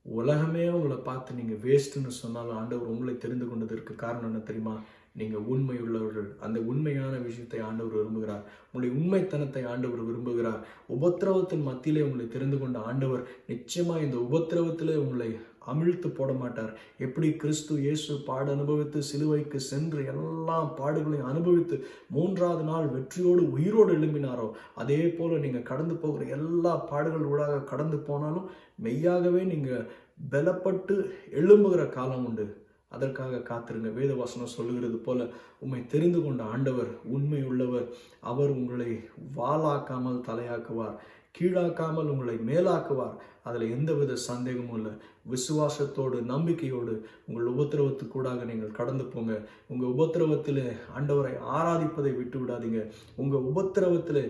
உலகமே உங்களை பார்த்து நீங்கள் வேஸ்ட்டுன்னு சொன்னாலும் ஆண்டவர் உங்களை தெரிந்து கொண்டதற்கு காரணம் என்ன தெரியுமா? நீங்கள் உண்மை உள்ளவர்கள். அந்த உண்மையான விஷயத்தை ஆண்டவர் விரும்புகிறார். உங்களுடைய உண்மைத்தனத்தை ஆண்டவர் விரும்புகிறார். உபத்திரவத்தின் மத்தியிலே உங்களை தெரிந்து கொண்ட ஆண்டவர் நிச்சயமாக இந்த உபத்திரவத்திலே உங்களை அமிழ்த்து போட மாட்டார். எப்படி கிறிஸ்து இயேசு பாடு அனுபவித்து சிலுவைக்கு சென்று எல்லா பாடுகளையும் அனுபவித்து 3வது நாள் வெற்றியோடு உயிரோடு எழும்பினாரோ, அதே போல நீங்கள் கடந்து போகிற எல்லா பாடுகள் ஊடாக கடந்து போனாலும் மெய்யாகவே நீங்கள் பலப்பட்டு எழும்புகிற காலம் உண்டு. அதற்காக காத்திருங்க. வேதவசனம் சொல்லுகிறது போல உம்மை தெரிந்து கொண்ட ஆண்டவர் உண்மை உள்ளவர். அவர் உங்களை வாளாக்காமல் தலையாக்குவார், கீழாக்காமல் உங்களை மேலாக்குவார். அதில் எந்தவித சந்தேகமும் இல்லை. விசுவாசத்தோடு நம்பிக்கையோடு உங்கள் உபத்திரவத்துக்கூடாக நீங்கள் கடந்து போங்க. உங்கள் உபத்திரவத்தில் ஆண்டவரை ஆராதிப்பதை விட்டு விடாதீங்க. உங்கள் உபத்திரவத்தில்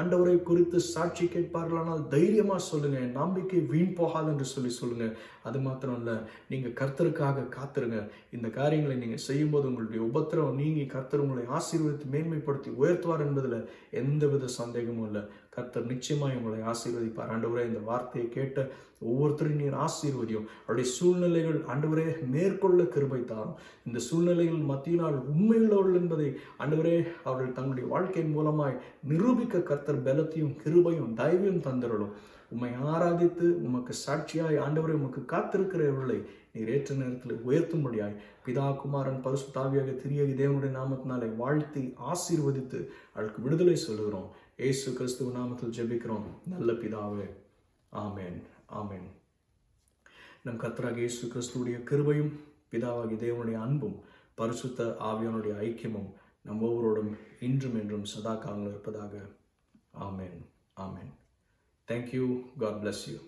ஆண்டவரை குறித்து சாட்சி கேட்பார்களானால் தைரியமாக சொல்லுங்க, நம்பிக்கை வீண் போகாது என்று சொல்லுங்க. அது மாத்திரம் இல்லை, நீங்கள் கர்த்தருக்காக காத்துருங்க. இந்த காரியங்களை நீங்கள் செய்யும்போது உங்களுடைய உபத்திரவம் நீங்கி கர்த்தர் உங்களை ஆசீர்வதித்து மேன்மைப்படுத்தி உயர்த்துவார் என்பதில் எந்தவித சந்தேகமும் இல்லை. கர்த்தர் நிச்சயமாய் உங்களை ஆசீர்வதிப்பார். ஆண்டவரே, இந்த வார்த்தையை கேட்ட ஒவ்வொருத்தரையும் நீர் ஆசீர்வதியும். அவருடைய சூழ்நிலைகள் ஆண்டவரே மேற்கொள்ள கிருபை தாரும். இந்த சூழ்நிலைகள் மத்தியினால் உண்மையுள்ளவர்கள் என்பதை ஆண்டவரே அவர்கள் தங்களுடைய வாழ்க்கையின் மூலமாய் நிரூபிக்க கர்த்தர் பலத்தையும் கிருபையும் தயவையும் தந்திரலும். உம்மை ஆராதித்து உமக்கு சாட்சியாய் ஆண்டவரை உமக்கு காத்திருக்கிறவர்களை நீர் ஏற்ற நேரத்தில் உயர்த்தும்படியாய் பிதா குமாரன் பரிசுத்த ஆவியாக திரியேக தேவனுடைய நாமத்தினாலே வாழ்த்தி ஆசீர்வதித்து அவளுக்கு விடுதலை சொல்லுகிறோம். இயேசு கிறிஸ்துவ நாமத்தில் ஜெபிக்கிறோம் நல்ல பிதாவே. ஆமேன், ஆமேன். நம் கர்த்தராகிய இயேசு கிறிஸ்துவுடைய கிருபையும் பிதாவாகிய தேவனுடைய அன்பும் பரிசுத்த ஆவியானுடைய ஐக்கியமும் நம் ஒவ்வொருவரோடும் இன்றும் என்றும் சதா காலங்கள் இருப்பதாக. ஆமேன், ஆமேன். Thank you. God bless you.